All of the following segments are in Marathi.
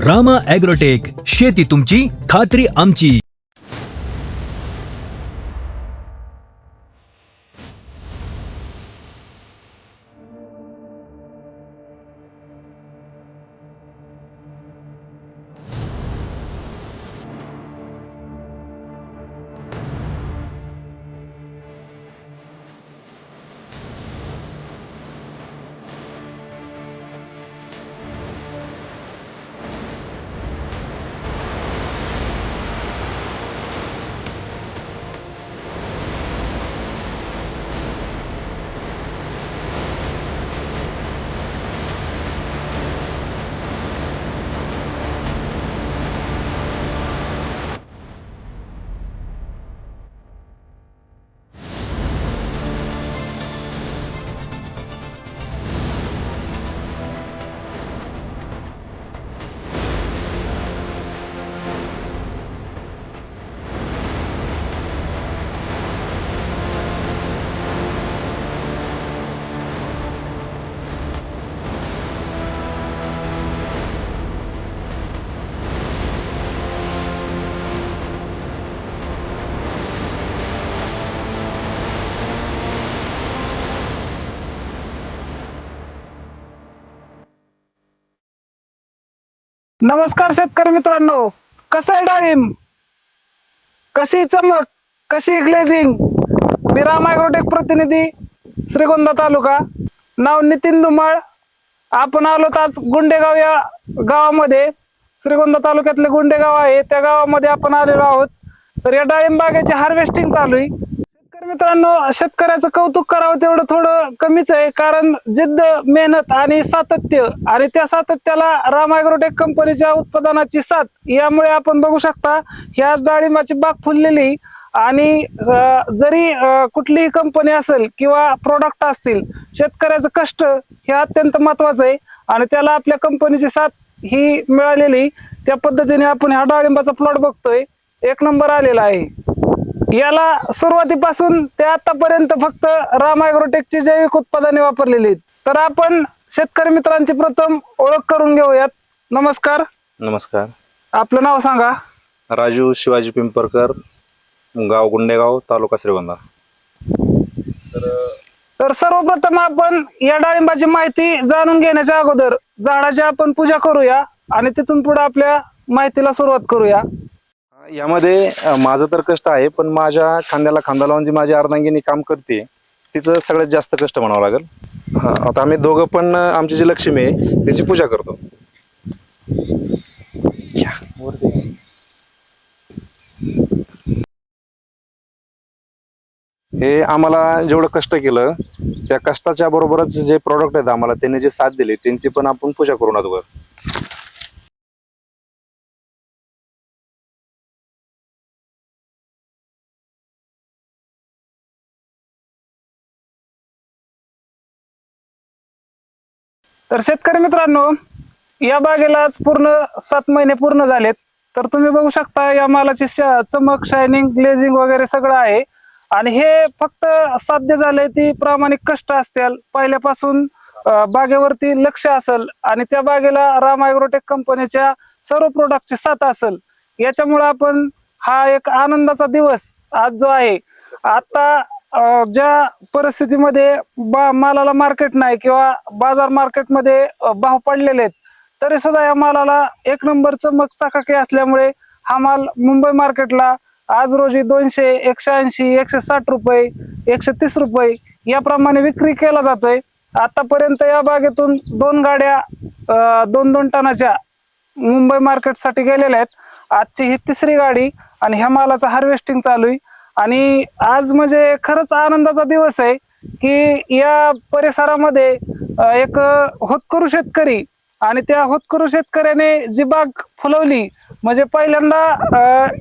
रामा ॲग्रोटेक, शेती तुमची, खात्री आमची. नमस्कार शेतकरी मित्रांनो, कसं आहे डाळिंब, कशी चमक, कशी ग्लेझिंग. मी रामा ॲग्रोटेक प्रतिनिधी, श्रीगोंदा तालुका. नाव नितीन धुमाळ. आपण आलोत आज गुंडेगाव या गावामध्ये. श्रीगोंदा तालुक्यातले गुंडेगाव आहे, त्या गावामध्ये आपण आलेलो आहोत. तर या डाळिंब बागेची हार्वेस्टिंग चालू आहे. शेतकरी मित्रांनो, शेतकऱ्याचं कौतुक करावं तेवढं थोडं कमीच आहे, कारण जिद्द, मेहनत आणि सातत्य, आणि त्या सातत्याला रामा ॲग्रोटेक कंपनीच्या उत्पादनाची साथ, यामुळे आपण बघू शकता ह्या डाळिंबाची बाग फुललेली. आणि जरी कुठलीही कंपनी असेल किंवा प्रोडक्ट असतील, शेतकऱ्याचं कष्ट हे अत्यंत महत्वाचं आहे, आणि त्याला आपल्या कंपनीची साथ ही मिळालेली. त्या पद्धतीने आपण ह्या डाळिंबाचा प्लॉट बघतोय, एक नंबर आलेला आहे. याला सुरुवातीपासून ते आतापर्यंत फक्त रामा ॲग्रोटेकची जैविक उत्पादने वापरलेली आहेत. तर आपण शेतकरी मित्रांची प्रथम ओळख करून घेऊयात. नमस्कार. नमस्कार. आपलं नाव सांगा. राजू शिवाजी पिंपरकर, गाव गुंडेगाव, तालुका श्रीगोंदा. तर सर्वप्रथम आपण या डाळिंबाची माहिती जाणून घेण्याच्या अगोदर झाडाची आपण पूजा करूया, आणि तिथून पुढे आपल्या माहितीला सुरुवात करूया. यामध्ये माझं तर कष्ट आहे, पण माझ्या खांद्याला खांदा लावून जी माझी अर्धांगिनी काम करते तिचं सगळ्यात जास्त कष्ट म्हणावं लागेल. हा, आता आम्ही दोघं पण आमची जी लक्ष्मी आहे त्याची पूजा करतो. हे आम्हाला जेवढं कष्ट केलं, त्या कष्टाच्या बरोबरच जे प्रोडक्ट आहेत आम्हाला त्यांनी जे साथ दिली त्यांची पण आपण पूजा करू ना. तर शेतकरी मित्रांनो, या बागेला आज पूर्ण 7 महिने पूर्ण झालेत. तर तुम्ही बघू शकता या मालाची चमक, शायनिंग, ग्लेझिंग वगैरे सगळं आहे. आणि हे फक्त साध्य झालंय ती प्रामाणिक कष्ट असतील, पहिल्यापासून बागेवरती लक्ष असेल, आणि त्या बागेला रामा ॲग्रोटेक कंपनीच्या सर्व प्रोडक्टची साथ असेल. याच्यामुळे आपण हा एक आनंदाचा दिवस आज जो आहे, आता ज्या परिस्थितीमध्ये मालाला मार्केट नाही किंवा बाजार मार्केटमध्ये भाव पडलेले आहेत, तरी सुद्धा या मालाला एक नंबर चमक, चकाकी असल्यामुळे हा माल मुंबई मार्केटला आज रोजी 200, 180, 160 रुपये, 130 रुपये याप्रमाणे विक्री केला जातोय. आतापर्यंत या बागेतून 2 गाड्या 2-2 टनाच्या मुंबई मार्केटसाठी गेलेल्या आहेत. आजची ही 3री गाडी, आणि ह्या मालाचं हार्वेस्टिंग चालू आहे. आणि आज म्हणजे खरंच आनंदाचा दिवस आहे की या परिसरामध्ये एक होतकरू शेतकरी, आणि त्या होतकरू शेतकऱ्याने जी बाग फुलवली, म्हणजे पहिल्यांदा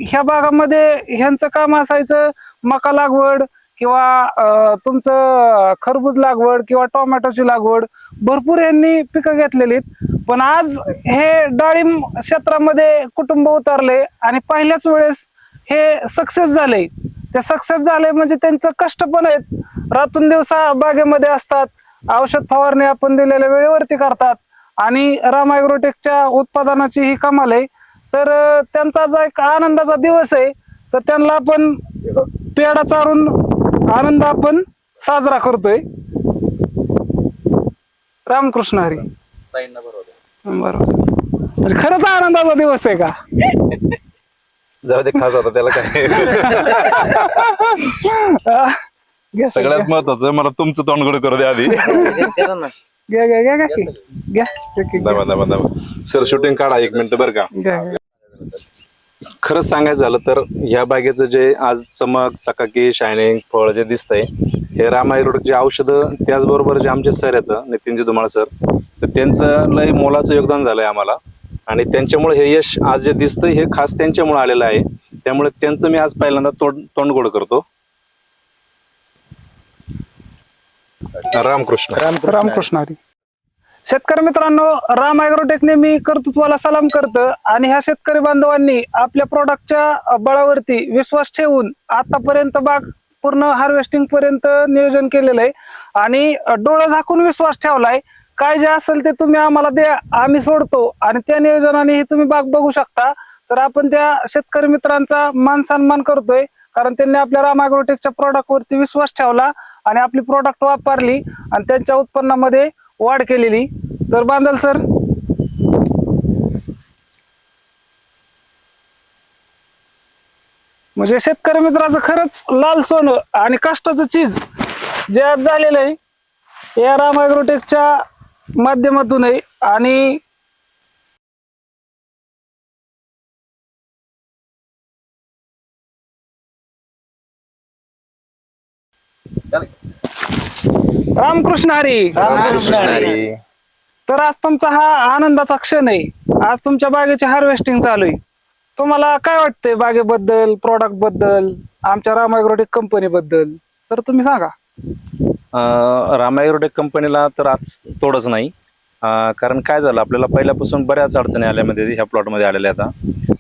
ह्या बागामध्ये ह्यांचं काम असायचं मका लागवड किंवा तुमचं खरबूज लागवड किंवा टोमॅटोची लागवड, भरपूर यांनी पिकं घेतलेलीत. पण आज हे डाळिंब क्षेत्रामध्ये कुटुंब उतरले, आणि पहिल्याच वेळेस हे सक्सेस झाले. ते सक्सेस झाले म्हणजे त्यांचं कष्ट पण आहेत, रातून दिवसा बागेमध्ये असतात, औषध फवारणी आपण दिलेल्या वेळेवरती करतात, आणि राम ॲग्रोटेकच्या उत्पादनाची ही कमाल आहे. तर त्यांचा जो एक आनंदाचा दिवस आहे, तर त्यांना आपण पेढा चारून आनंद आपण साजरा करतोय. रामकृष्ण हरी. बरोबर. म्हणजे खरंच आनंदाचा दिवस आहे का? जाऊ दे, खास होता त्याला काय. घ्या सर, सगळ्यात महत्वाचं मला तुमचं तोंड गोड करू द्या आधी. घ्या घ्या घ्या घ्या की. घ्या घ्या, दाबा दाबा दाबा. सर शूटिंग काढा 1 मिनिट बरं का. घ्या घ्या. खरंच सांगायचं झालं तर ह्या बागेचं जे आज चमक चकाकी शायनिंग फळ जे दिसतंय, हे राम ॲग्रोटेकचे औषधं, त्याचबरोबर जे आमचे सर आहेत नितीनजी धुमाळ सर, तर त्यांचं लय मोलाचं योगदान झालंय आम्हाला. आणि त्यांच्यामुळे हे यश आज जे दिसतंय हे खास त्यांच्यामुळे आलेलं आहे. त्यामुळे त्यांचं मी आज पहिल्यांदा तोंड गोड करतो. रामकृष्ण. रामकृष्ण हरी. शेतकरी मित्रांनो, राम ॲग्रोटेक नेहमी कर्तृत्वाला सलाम करतं आणि ह्या शेतकरी बांधवांनी आपल्या प्रोडक्टच्या बळावरती विश्वास ठेवून आतापर्यंत बाग पूर्ण हार्वेस्टिंग पर्यंत नियोजन केलेलं आहे आणि डोळं झाकून विश्वास ठेवलाय. काय जे असेल ते तुम्ही आम्हाला द्या, आम्ही सोडतो. आणि त्या नियोजनाने ही तुम्ही बाग बघू शकता. तर आपण त्या शेतकरी मित्रांचा मान सन्मान करतोय, कारण त्यांनी आपल्या राम ॲग्रोटेकच्या प्रोडक्ट वरती विश्वास ठेवला आणि आपली प्रोडक्ट वापरली आणि त्यांच्या उत्पन्नामध्ये वाढ केलेली. तर बांदल सर, म्हणजे शेतकरी मित्राचं खरंच लाल सोनं आणि कष्टाचं चीज जे आज झालेलं आहे या राम ॲग्रोटेकच्या माध्यमातून आहे. आणि रामकृष्ण हरी. तर आज तुमचा हा आनंदाचा क्षण आहे. आज तुमच्या बागेची हार्वेस्टिंग चालू आहे. तुम्हाला काय वाटतंय बागेबद्दल, प्रोडक्ट बद्दल, आमच्या राम ॲग्रोटेक कंपनी बद्दल? सर तुम्ही सांगा. राम ॲग्रोटेक कंपनीला तर आज तोडच नाही. कारण काय झालं, आपल्याला पहिल्यापासून बऱ्याच अडचणी आल्यामध्ये ह्या प्लॉटमध्ये आलेल्या. आता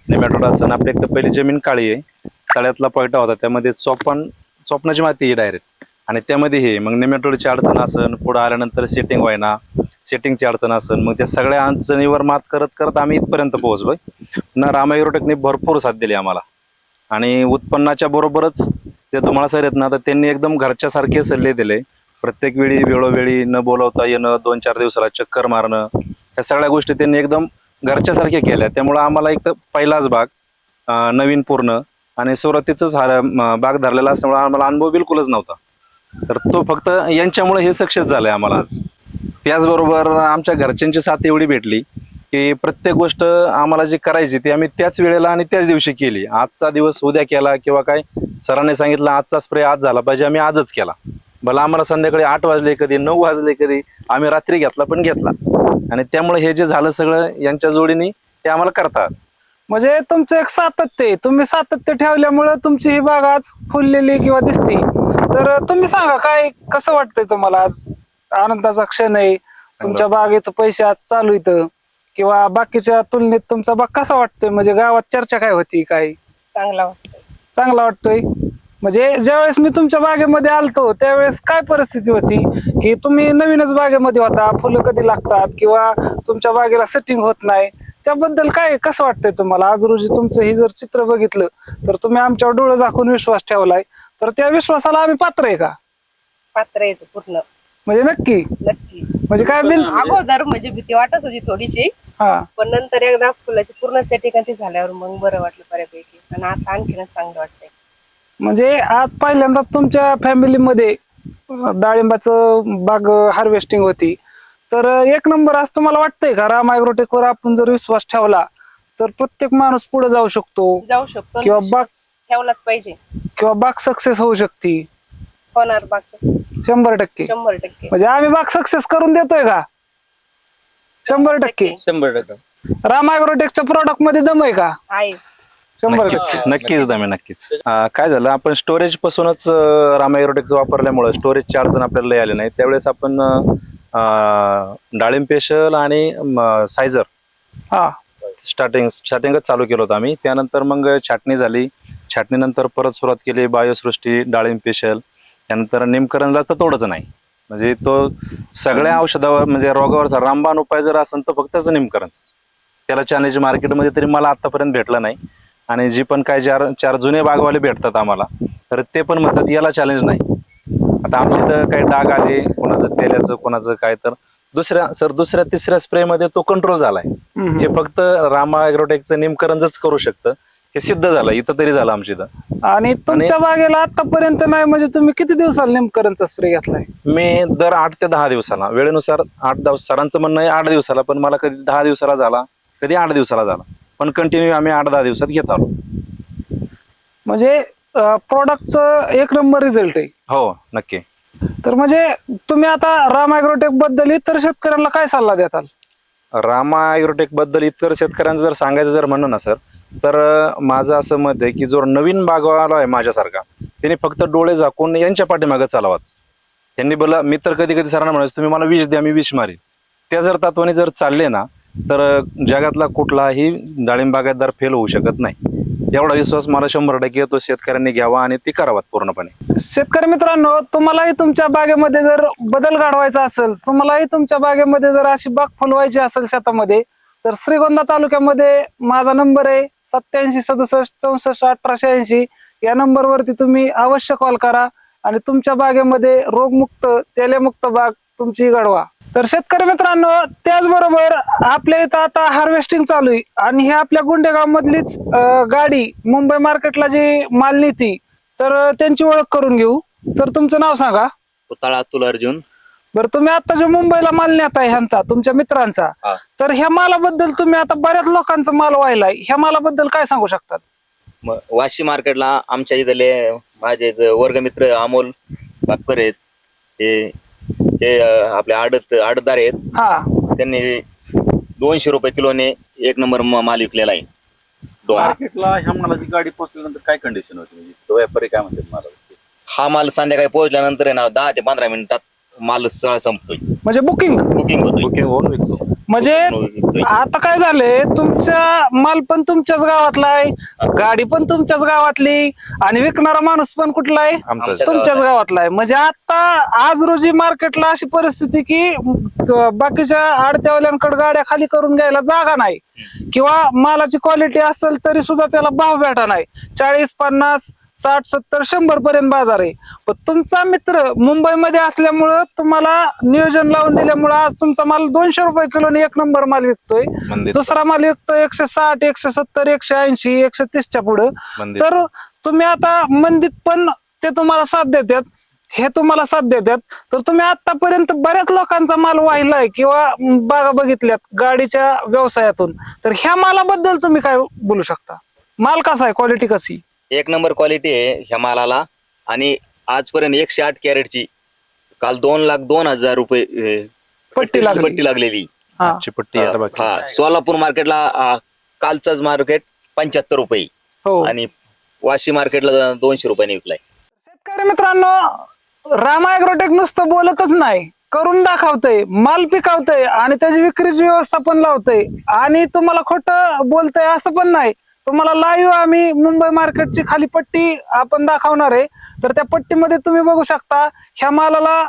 नेमॅटोड असताना आपली एक तर पहिली जमीन काळी आहे, तळ्यातला पॉयटा होता, त्यामध्ये चोपणाची माती आहे डायरेक्ट. आणि त्यामध्ये हे मग नेमॅटोडची अडचण असन, पुढे आल्यानंतर सेटिंग व्हायना, सेटिंगची अडचण असन, मग त्या सगळ्या अडचणीवर मात करत करत आम्ही इथपर्यंत पोहोचलोय. ना राम ॲग्रोटेकने भरपूर साथ दिली आम्हाला. आणि उत्पन्नाच्या बरोबरच जे धुमाळ सर आहेत ना, तर त्यांनी एकदम घरच्यासारखे सल्ले दिले. प्रत्येक वेळी वेळोवेळी न बोलवता येणं, 2-4 दिवसाला चक्कर मारणं, ह्या सगळ्या गोष्टी त्यांनी एकदम घरच्यासारख्या केल्या. त्यामुळं आम्हाला एक तर पहिलाच बाग नवीन पूर्ण आणि सुरुवातीचंच बाग धरलेला असल्यामुळे आम्हाला अनुभव बिलकुलच नव्हता. तर तो फक्त यांच्यामुळे हे सक्सेस झालंय आम्हाला आज. त्याचबरोबर आमच्या घरच्यांची साथ एवढी भेटली की प्रत्येक गोष्ट आम्हाला जी करायची ती आम्ही त्याच वेळेला आणि त्याच दिवशी केली. आजचा दिवस उद्या केला किंवा काय सरांनी सांगितलं आजचा स्प्रे आज झाला पाहिजे, आम्ही आजच केला. भला आम्हाला संध्याकाळी 8 वाजले, कधी 9 वाजले, कधी आम्ही रात्री घेतला पण घेतला. आणि त्यामुळे हे जे झालं सगळं यांच्या जोडीने ते आम्हाला करतात. म्हणजे तुमचं एक सातत्य आहे. तुम्ही सातत्य ठेवल्यामुळे तुमची ही बाग आज फुललेली किंवा दिसती. तर तुम्ही सांगा, काय कसं वाटतंय तुम्हाला? आज आनंदाचा क्षण आहे, तुमच्या बागेचं पैसे आज चालू इथं, किंवा बाकीच्या तुलनेत तुमचा बाग कसा वाटतोय? म्हणजे गावात चर्चा काय होती? काय चांगला वाटतोय? म्हणजे ज्यावेळेस मी तुमच्या बागेमध्ये आलतो त्यावेळेस काय परिस्थिती होती की तुम्ही नवीनच बागेमध्ये होता, फुलं कधी लागतात किंवा तुमच्या बागेला सेटिंग होत नाही, त्याबद्दल काय कसं वाटतंय तुम्हाला? आज रोजी तुमचं ही जर चित्र बघितलं तर तुम्ही आमच्यावर डोळं झाकून विश्वास ठेवलाय, तर त्या विश्वासाला आम्ही पात्र आहे का? पात्र आहे पूर्ण. म्हणजे नक्की नक्की. म्हणजे काय अगोदर म्हणजे भीती वाटत होती थोडीशी, हा, पण नंतर एकदा फुलाची पूर्ण सेटिंग झाल्यावर मग बरं वाटलं बऱ्यापैकी. आणि आता आणखीनच चांगलं वाटतंय. म्हणजे आज पहिल्यांदा तुमच्या फॅमिलीमध्ये डाळिंबाचं बाग हार्वेस्टिंग होती, तर एक नंबर आज तुम्हाला वाटतंय का राम ॲग्रोटेकवर आपण जर विश्वास ठेवला तर प्रत्येक माणूस पुढे जाऊ शकतो किंवा बाग ठेवलाच पाहिजे किंवा बाग सक्सेस होऊ शकते? होणार बाग 100%. 100%. म्हणजे आम्ही बाग सक्सेस करून देतोय का? 100%. 100%. राम ॲग्रोटेकच्या प्रोडक्ट मध्ये दम आहे का? आहे. 100%. नक्कीच दमे नक्कीच. काय झालं, आपण स्टोरेज पासूनच राम ॲग्रोटेकचं वापरल्यामुळे स्टोरेजची अडचण आपल्याला लय आली नाही. त्यावेळेस आपण डाळिंब पेशल आणि सायझर हा, स्टार्टिंगच चालू केलं होतं आम्ही. त्यानंतर मग छाटणी झाली, छाटणीनंतर परत सुरुवात केली बायोसृष्टी, डाळिंब पेशल, त्यानंतर नेमकरणला तर तोडच नाही. म्हणजे तो सगळ्या औषधावर म्हणजे रोगावरचा रामबाण उपाय जर असेल तर फक्त निमकरण. त्याला चॅलेंज मार्केटमध्ये तरी मला आतापर्यंत भेटलं नाही. आणि जी पण काय चार जुने बागवाले भेटतात आम्हाला तर ते पण म्हणतात याला चॅलेंज नाही. आता आमच्या इथं काही डाग आले, कोणाचं तेल्याचं, कोणाचं काय, तर दुसऱ्या तिसऱ्या स्प्रे मध्ये तो कंट्रोल झालाय. हे फक्त रामा ॲग्रोटेकचं निमकरणच करू शकतं. हे सिद्ध झालं, इथं तरी झालं आमच्या इथं. आणि तुमच्या बागेला आतापर्यंत नाही म्हणजे तुम्ही किती दिवसाला नेमकरणचा स्प्रे घेतलाय? मी दर 8 ते 10 दिवसाला, वेळेनुसार 8 सरांचं म्हणणं आहे 8 दिवसाला, पण मला कधी 10 दिवसाला झाला, कधी 8 दिवसाला झाला, पण कंटिन्यू आम्ही 8-10 दिवसात घेत आलो. म्हणजे प्रॉडक्टचं एक नंबर रिझल्ट आहे. हो नक्की. तर म्हणजे तुम्ही आता राम ॲग्रोटेक बद्दल इतर शेतकऱ्यांना काय सल्ला देताल? रामा ॲग्रोटेक बद्दल इतर शेतकऱ्यांचं जर सांगायचं जर म्हणणं ना सर, तर माझं असं मत आहे की जो नवीन बागवाला आहे माझ्यासारखा, त्यांनी फक्त डोळे झाकून यांच्या पाठीमागे चालावं. त्यांनी बोला, मी तर कधी कधी सरांना म्हणायचं तुम्ही मला विष द्या, मी विष मारेन. त्या जर तत्वाने जर चालले ना तर जगातला कुठलाही डाळिंब बागायतदार फेल होऊ शकत नाही. एवढा विश्वास मला 100% तो शेतकऱ्यांनी घ्यावा आणि ती करावा पूर्णपणे. शेतकरी मित्रांनो, तुम्हालाही तुमच्या बागेमध्ये जर बदल घडवायचा असेल, तुम्हालाही तुमच्या बागेमध्ये जर अशी बाग फुलवायची असेल शेतामध्ये, तर श्रीगोंदा तालुक्यामध्ये माझा नंबर आहे 8767641880. या नंबरवरती तुम्ही अवश्य कॉल करा आणि तुमच्या बागेमध्ये रोगमुक्त तेलमुक्त बाग तुमची घडवा. तर शेतकरी मित्रांनो, त्याचबरोबर आपल्या इथं आता हार्वेस्टिंग चालू आहे आणि हे आपल्या गुंडेगाव मधलीच गाडी मुंबई मार्केटला जी माल नेती, तर त्यांची ओळख करून घेऊ. सर, तुमचं नाव सांगा. पुतळा अतुल अर्जुन. बरं, तुम्ही आता जे मुंबईला माल नेताय ह्यांचा तुमच्या मित्रांचा, हा. तर ह्या मालाबद्दल तुम्ही आता बऱ्याच लोकांचा माल व्हायलाय, ह्या मालाबद्दल काय सांगू शकतात? वाशी मार्केटला आमच्या इथले माझे वर्गमित्र अमोल बापकर आहेत, ते आपले आडतदार आहेत. हा, त्यांनी 200 रुपये किलोने एक नंबर माल विकलेला आहे. मार्केटला ह्या मालाची गाडी पोहोचल्यानंतर काय कंडिशन होती, म्हणजे तो व्यापारी काय म्हणतात मला? हा माल संध्याकाळी पोहोचल्यानंतर आहे ना 10 ते 15 मिनिटात माल सगळा संपतोय. म्हणजे बुकिंग होतोय. बुकिंग होऊन विकतो. म्हणजे आता काय झालंय, तुमचा माल पण तुमच्याच गावातला आहे, गाडी पण तुमच्याच गावातली आणि विकणारा माणूस पण कुठला आहे? आमचं. तुमच्याच गावातला आहे. म्हणजे आता आज रोजी मार्केटला अशी परिस्थिती की बाकीच्या आडत्यावाल्यांकडे गाड्या खाली करून घ्यायला जागा नाही, किंवा मालाची क्वालिटी असेल तरी सुद्धा त्याला भाव भेटा नाही. 40, 50, 60, 70, 100 पर्यंत बाजार आहे. पण तुमचा मित्र मुंबईमध्ये असल्यामुळं, तुम्हाला नियोजन लावून दिल्यामुळं आज तुमचा माल 200 रुपये किलोने एक नंबर माल विकतोय. मंदिर. दुसरा माल विकतोय 160, 170, 180, 130च्या पुढं. मंदिर. तर तुम्ही आता मंदीत पण ते तुम्हाला साथ देतात, हे तुम्हाला साथ देतात. तर तुम्ही आतापर्यंत बऱ्याच लोकांचा माल वाहिलाय किंवा बागा बघितल्यात गाडीच्या व्यवसायातून. तर ह्या मालाबद्दल तुम्ही काय बोलू शकता? माल कसा आहे, क्वालिटी कशी? एक नंबर क्वालिटी आहे ह्या मालाला. आणि आजपर्यंत 108 कॅरेटची काल 2,02,000 रुपये पट्टी लागलेली. हा. आजची पट्टी यायला बाकी. हा, सोलापूर मार्केटला कालचाच मार्केट 75 रुपये हो. आणि वाशी मार्केटला 200 रुपयाने विकलाय. शेतकरी मित्रांनो, राम ॲग्रोटेक नुसतं बोलतच नाही, करून दाखवतंय, माल पिकवतंय आणि त्याची विक्रीची व्यवस्था पण लावतंय. आणि तुम्हाला खोटं बोलतंय असं पण नाही. तुम्हाला लाईव्ह आम्ही मुंबई मार्केटची खाली पट्टी आपण दाखवणार आहे. तर त्या पट्टीमध्ये तुम्ही बघू शकता ह्या मालाला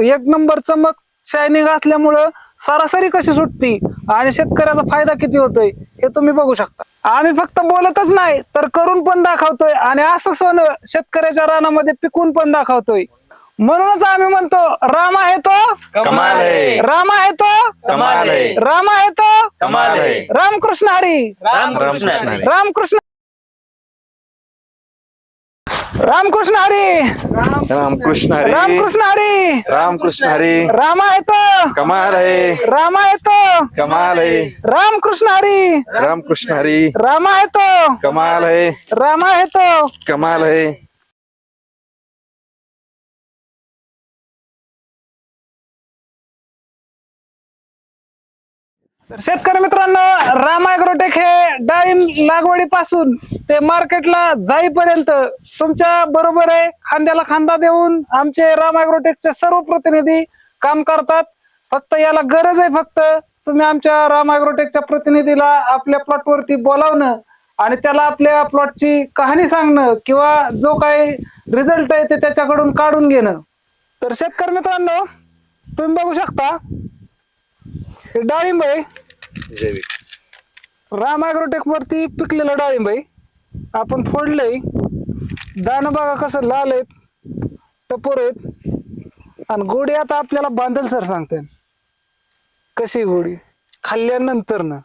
एक नंबर चमक शायनिंग असल्यामुळं सरासरी कशी सुटती आणि शेतकऱ्याचा फायदा किती होतोय हे तुम्ही बघू शकता. आम्ही फक्त बोलतच नाही तर करून पण दाखवतोय आणि असं सोनं शेतकऱ्याच्या रानामध्ये पिकून पण दाखवतोय. म्हणूनच आम्ही म्हणतो, राम आहे तो कमाल है. राम आहे तो कमाल है. राम आहे तो कमाल है. रामकृष्ण हरी. रामकृष्ण हरी. रामकृष्ण रामकृष्ण हरी. रामकृष्ण हरी. रामकृष्ण हरी. रामकृष्ण हरी. राम आहे तो कमाल है. राम आहे तो कमाल है. रामकृष्ण हरी. रामकृष्ण हरी. राम आहे तो कमाल है. राम आहे तो कमाल है. तर शेतकरी मित्रांनो, राम ॲग्रोटेक हे डाळिंब लागवडीपासून ते मार्केटला जाईपर्यंत तुमच्या बरोबर आहे, खांद्याला खांदा देऊन आमचे राम ॲग्रोटेकचे सर्व प्रतिनिधी काम करतात. फक्त याला गरज आहे, फक्त तुम्ही आमच्या राम ॲग्रोटेकच्या प्रतिनिधीला आपल्या प्लॉटवरती बोलावणं आणि त्याला आपल्या प्लॉटची कहाणी सांगणं किंवा जो काही रिझल्ट आहे ते त्याच्याकडून काढून घेणं. तर शेतकरी मित्रांनो तुम्ही बघू शकता हे डाळिंब आहे, जैविक राम ॲग्रोटेक वरती पिकलेलं डाळिंब आहे. आपण फोडलंय, दाणं बघा कसं लाल आहेत, टपोर आहेत आणि गोडी आता आपल्याला बांधल सर सांगते कशी गोडी खाल्ल्यानंतर ना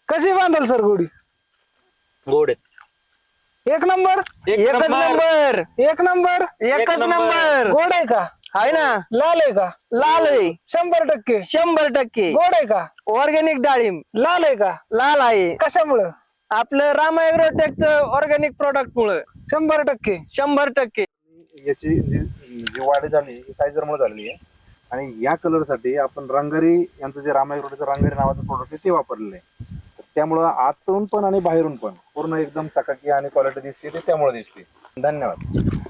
कशी बांधल सर गोडी. गोड एक नंबर एकच नंबर एक नंबर एकच नंबर गोड आहे का, आहे ना, लाल आहे का, लाल आहे 100%. 100%. गोड आहे का, ऑर्गॅनिक डाळिंब लाल आहे का, लाल आहे. कशामुळं, आपलं राम ॲग्रोटेकचं ऑर्गॅनिक प्रोडक्ट मुळे 100%. 100%. याची जी वाढ झाली ही सायझरमुळे झालेली आहे. आणि या कलरसाठी आपण रंगारी यांचं जे रामायग्रोटेचं रंगारी नावाचं प्रोडक्ट आहे ते वापरलेलं आहे. तर त्यामुळं आतून पण आणि बाहेरून पण पूर्ण एकदम चकाकी आणि क्वालिटी दिसते ते त्यामुळे दिसते. धन्यवाद.